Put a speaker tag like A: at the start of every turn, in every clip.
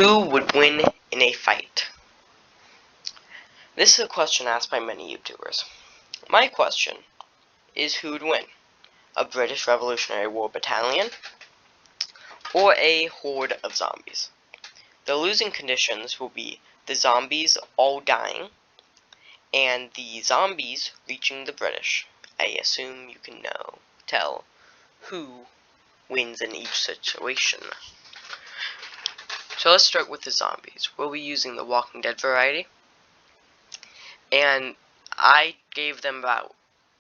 A: Who would win in a fight? This is a question asked by many YouTubers. My question is, who would win? A British Revolutionary War battalion or a horde of zombies? The losing conditions will be the zombies all dying and the zombies reaching the British. I assume you can tell who wins in each situation. So let's start with the zombies. We'll be using the Walking Dead variety, and I gave them about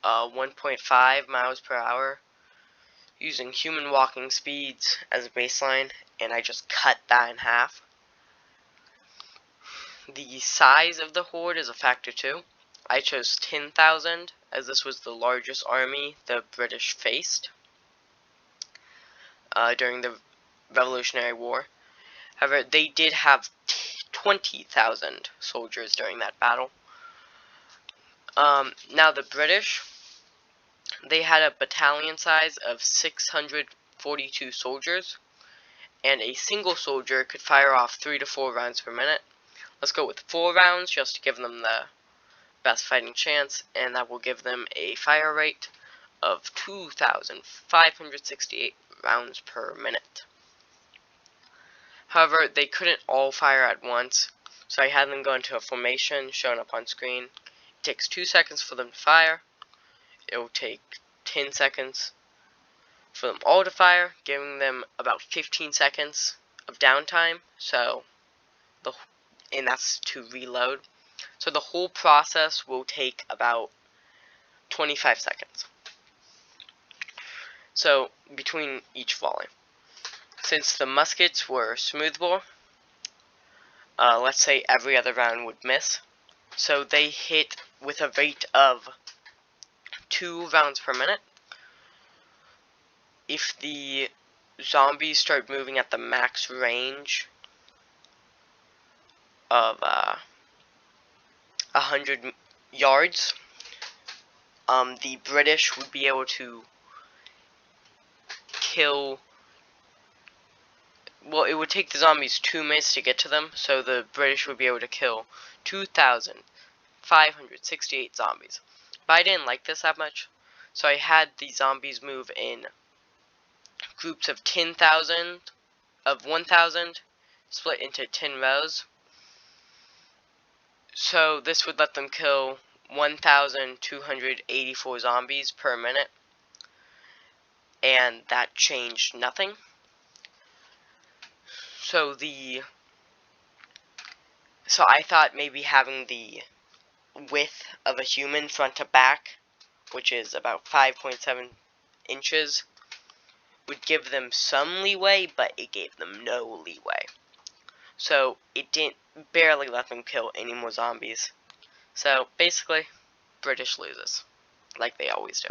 A: 1.5 miles per hour using human walking speeds as a baseline, and I just cut that in half. The size of the horde is a factor too. I chose 10,000 as this was the largest army the British faced during the Revolutionary War. However, they did have 20,000 soldiers during that battle. Now the British, they had a battalion size of 642 soldiers, and a single soldier could fire off 3 to 4 rounds per minute. Let's go with 4 rounds just to give them the best fighting chance, and that will give them a fire rate of 2,568 rounds per minute. However, they couldn't all fire at once, so I had them go into a formation shown up on screen. It takes 2 seconds for them to fire. It will take 10 seconds for them all to fire, giving them about 15 seconds of downtime, and that's to reload. So the whole process will take about 25 seconds. So between each volley. Since the muskets were smoothbore, let's say every other round would miss, so they hit with a rate of 2 rounds per minute. If the zombies start moving at the max range of 100 yards, the British would be able to kill. Well, it would take the zombies 2 minutes to get to them, so the British would be able to kill 2,568 zombies. But I didn't like this that much, so I had the zombies move in groups of 1,000, split into 10 rows. So this would let them kill 1,284 zombies per minute, and that changed nothing. So I thought maybe having the width of a human front to back, which is about 5.7 inches, would give them some leeway, but it gave them no leeway. So it barely let them kill any more zombies. So basically, British loses, like they always do.